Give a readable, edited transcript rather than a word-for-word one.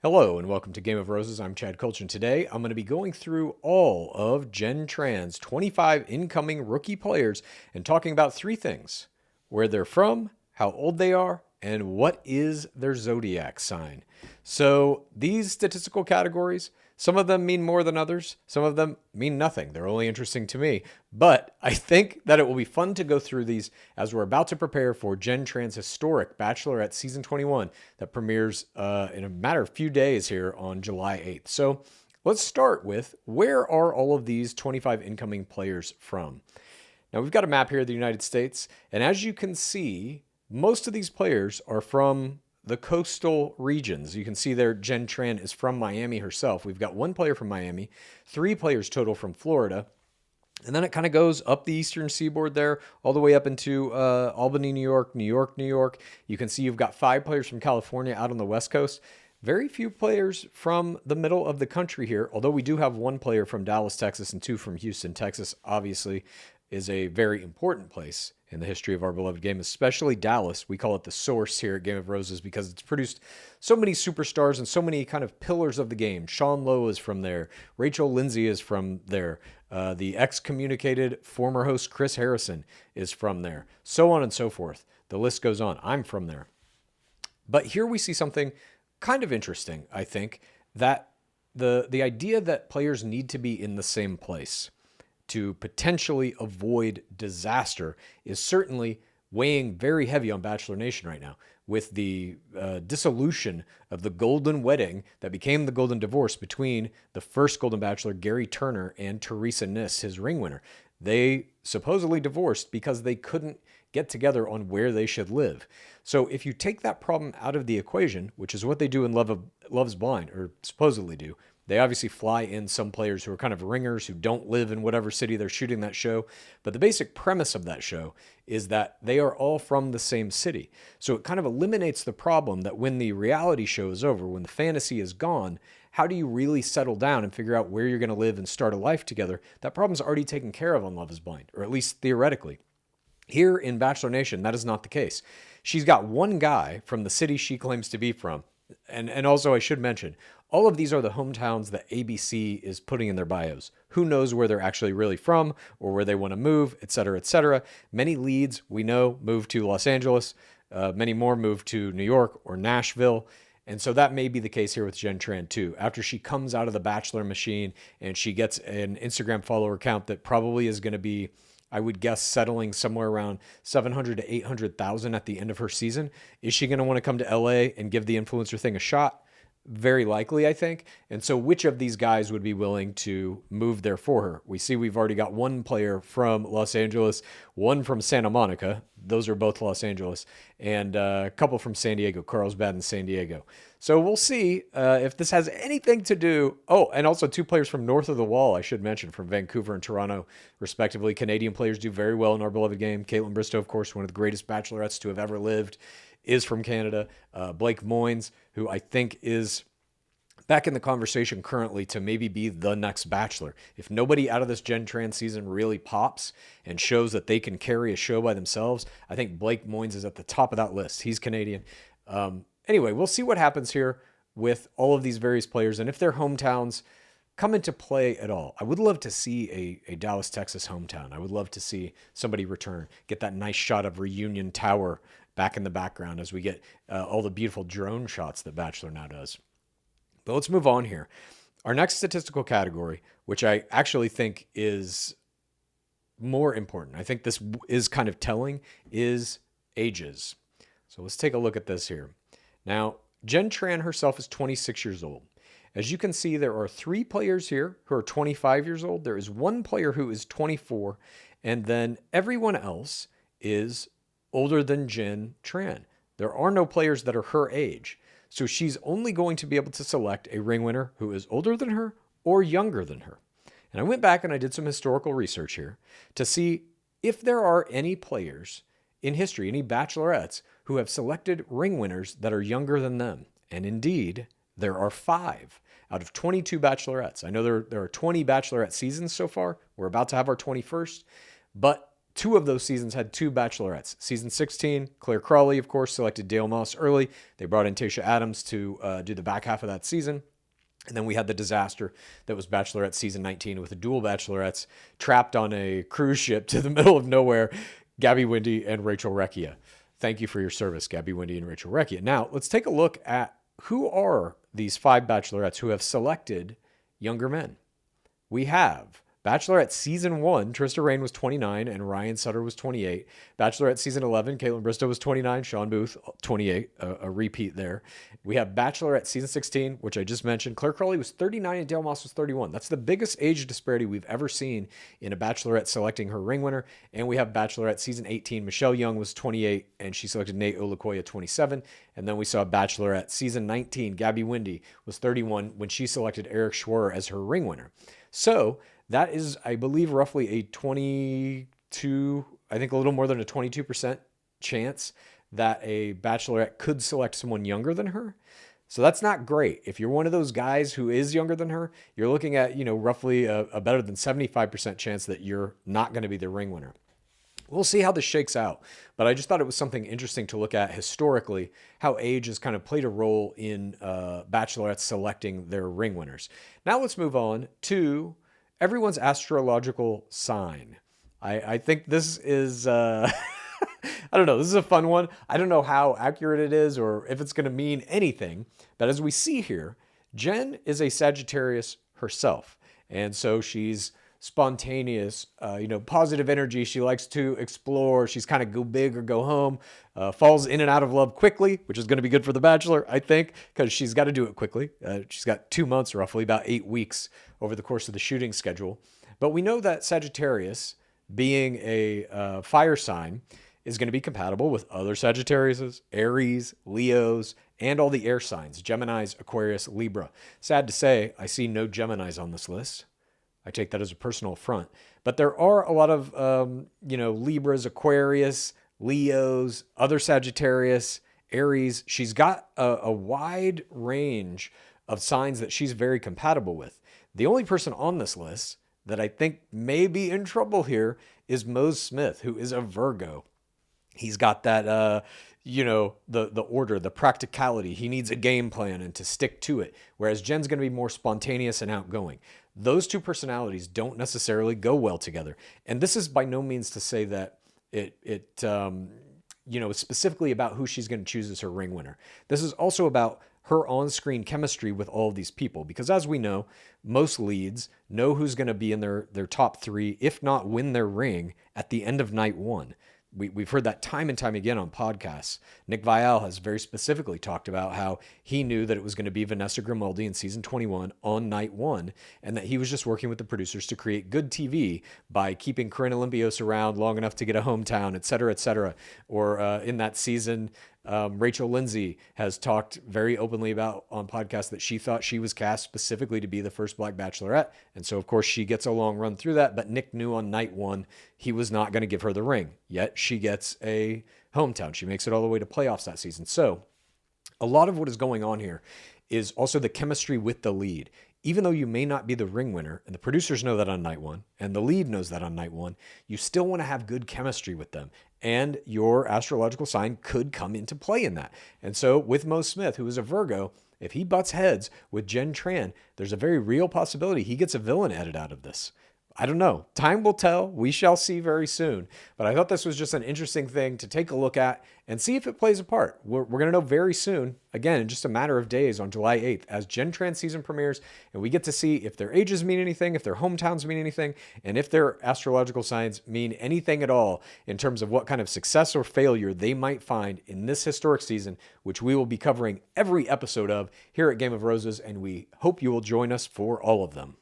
Hello and welcome to Game of Roses. I'm Chad Colchin. Today I'm going to be going through all of Jenn Tran's 25 incoming rookie players and talking about three things: where they're from, how old they are, and what is their zodiac sign. So these statistical categories, some of them mean more than others. Some of them mean nothing. They're only interesting to me. But I think that it will be fun to go through these as we're about to prepare for Jenn Tran's historic Bachelorette Season 21 that premieres in a matter of few days here on July 8th. So let's start with, where are all of these 25 incoming players from? Now, we've got a map here of the United States, and as you can see, most of these players are from the coastal regions. You can see there, Jenn Tran is from Miami herself. We've got one player from Miami, three players total from Florida, and then it kind of goes up the eastern seaboard there, all the way up into Albany, New York, New York, New York. You can see you've got five players from California out on the West Coast. Very few players from the middle of the country here, although we do have one player from Dallas, Texas, and two from Houston, Texas. Obviously is a very important place in the history of our beloved game, especially Dallas. We call it the source here at Game of Roses because it's produced so many superstars and so many kind of pillars of the game. Sean Lowe is from there. Rachel Lindsay is from there. The excommunicated former host Chris Harrison is from there. So on and so forth. The list goes on. I'm from there. But here we see something kind of interesting, I think, that the idea that players need to be in the same place to potentially avoid disaster is certainly weighing very heavy on Bachelor Nation right now, with the dissolution of the golden wedding that became the golden divorce between the first Golden Bachelor, Gary Turner, and Teresa Niss, his ring winner. They supposedly divorced because they couldn't get together on where they should live. So if you take that problem out of the equation, which is what they do in Love's Blind, or supposedly do, they obviously fly in some players who are kind of ringers who don't live in whatever city they're shooting that show. But the basic premise of that show is that they are all from the same city. So it kind of eliminates the problem that when the reality show is over, when the fantasy is gone, how do you really settle down and figure out where you're going to live and start a life together? That problem's already taken care of on Love is Blind, or at least theoretically. Here in Bachelor Nation, that is not the case. She's got one guy from the city she claims to be from. And also, I should mention, all of these are the hometowns that ABC is putting in their bios. Who knows where they're actually really from or where they want to move, et cetera, et cetera. Many leads, we know, move to Los Angeles. Many more move to New York or Nashville. And so that may be the case here with Jenn Tran too. After she comes out of the Bachelor machine and she gets an Instagram follower count that probably is going to be, I would guess, settling somewhere around 700 to 800,000 at the end of her season. Is she going to want to come to LA and give the influencer thing a shot? Very likely, I think. And so which of these guys would be willing to move there for her? We see we've already got one player from Los Angeles, one from Santa Monica. Those are both Los Angeles, and a couple from San Diego, Carlsbad and San Diego. So we'll see if this has anything to do. Oh, and also two players from north of the wall, I should mention, from Vancouver and Toronto, respectively. Canadian players do very well in our beloved game. Caitlin Bristow, of course, one of the greatest bachelorettes to have ever lived, is from Canada. Blake Moynes, who I think is back in the conversation currently to maybe be the next Bachelor. If nobody out of this Jenn Tran season really pops and shows that they can carry a show by themselves, I think Blake Moynes is at the top of that list. He's Canadian. Anyway, we'll see what happens here with all of these various players and if their hometowns come into play at all. I would love to see a Dallas, Texas hometown. I would love to see somebody return, get that nice shot of Reunion Tower back in the background as we get all the beautiful drone shots that Bachelor now does. But let's move on here. Our next statistical category, which I actually think is more important, I think this is kind of telling, is ages. So let's take a look at this here. Now, Jenn Tran herself is 26 years old. As you can see, there are three players here who are 25 years old. There is one player who is 24, and then everyone else is older than Jenn Tran. There are no players that are her age. So she's only going to be able to select a ring winner who is older than her or younger than her. And I went back and I did some historical research here to see if there are any players in history, any bachelorettes, who have selected ring winners that are younger than them. And indeed, there are 5 out of 22 bachelorettes. I know there are 20 bachelorette seasons so far. We're about to have our 21st. But two of those seasons had two bachelorettes. Season 16, Claire Crawley, of course, selected Dale Moss early. They brought in Tayshia Adams to do the back half of that season. And then we had the disaster that was Bachelorette season 19 with the dual bachelorettes trapped on a cruise ship to the middle of nowhere, Gabby Windey and Rachel Recchia. Thank you for your service, Gabby Windey and Rachel Recchia. Now, let's take a look at who are these 5 bachelorettes who have selected younger men. We have Bachelorette Season 1, Trista Rayne was 29 and Ryan Sutter was 28. Bachelorette Season 11, Caitlin Bristow was 29, Sean Booth, 28, a repeat there. We have Bachelorette Season 16, which I just mentioned. Claire Crawley was 39 and Dale Moss was 31. That's the biggest age disparity we've ever seen in a Bachelorette selecting her ring winner. And we have Bachelorette Season 18, Michelle Young was 28 and she selected Nate Olakoya, 27. And then we saw Bachelorette Season 19, Gabby Windey was 31 when she selected Eric Schwerer as her ring winner. So that is, I believe, roughly a 22, I think a little more than a 22% chance that a bachelorette could select someone younger than her. So that's not great. If you're one of those guys who is younger than her, you're looking at, roughly a better than 75% chance that you're not going to be the ring winner. We'll see how this shakes out, but I just thought it was something interesting to look at historically, how age has kind of played a role in bachelorettes selecting their ring winners. Now let's move on to everyone's astrological sign. I think this is, I don't know, this is a fun one. I don't know how accurate it is or if it's going to mean anything, but as we see here, Jenn is a Sagittarius herself. And so she's spontaneous, positive energy. She likes to explore. She's kind of go big or go home, falls in and out of love quickly, which is going to be good for the Bachelor, I think, because she's got to do it quickly. She's got 2 months, roughly, about 8 weeks over the course of the shooting schedule. But we know that Sagittarius, being a fire sign, is going to be compatible with other Sagittariuses, Aries, Leos, and all the air signs, Geminis, Aquarius, Libra. Sad to say, I see no Geminis on this list. I take that as a personal affront. But there are a lot of, Libras, Aquarius, Leos, other Sagittarius, Aries. She's got a wide range of signs that she's very compatible with. The only person on this list that I think may be in trouble here is Mose Smith, who is a Virgo. He's got that, the order, the practicality. He needs a game plan and to stick to it, whereas Jenn's going to be more spontaneous and outgoing. Those two personalities don't necessarily go well together. And this is by no means to say that it specifically about who she's going to choose as her ring winner. This is also about her on-screen chemistry with all of these people. Because as we know, most leads know who's going to be in their top 3, if not win their ring at the end of night 1. We've heard that time and time again on podcasts. Nick Viall has very specifically talked about how he knew that it was going to be Vanessa Grimaldi in season 21 on night 1, and that he was just working with the producers to create good TV by keeping Corinne Olympios around long enough to get a hometown, et cetera, et cetera. Or in that season, Rachel Lindsay has talked very openly about on podcasts that she thought she was cast specifically to be the first Black Bachelorette. And so, of course, she gets a long run through that. But Nick knew on night 1 he was not going to give her the ring. Yet she gets a hometown. She makes it all the way to playoffs that season. So a lot of what is going on here is also the chemistry with the lead. Even though you may not be the ring winner, and the producers know that on night 1, and the lead knows that on night 1, you still want to have good chemistry with them. And your astrological sign could come into play in that. And so with Mose Smith, who is a Virgo, if he butts heads with Jenn Tran, there's a very real possibility he gets a villain edit out of this. I don't know. Time will tell. We shall see very soon. But I thought this was just an interesting thing to take a look at and see if it plays a part. We're going to know very soon, again, in just a matter of days on July 8th, as Jenn Tran season premieres, and we get to see if their ages mean anything, if their hometowns mean anything, and if their astrological signs mean anything at all in terms of what kind of success or failure they might find in this historic season, which we will be covering every episode of here at Game of Roses, and we hope you will join us for all of them.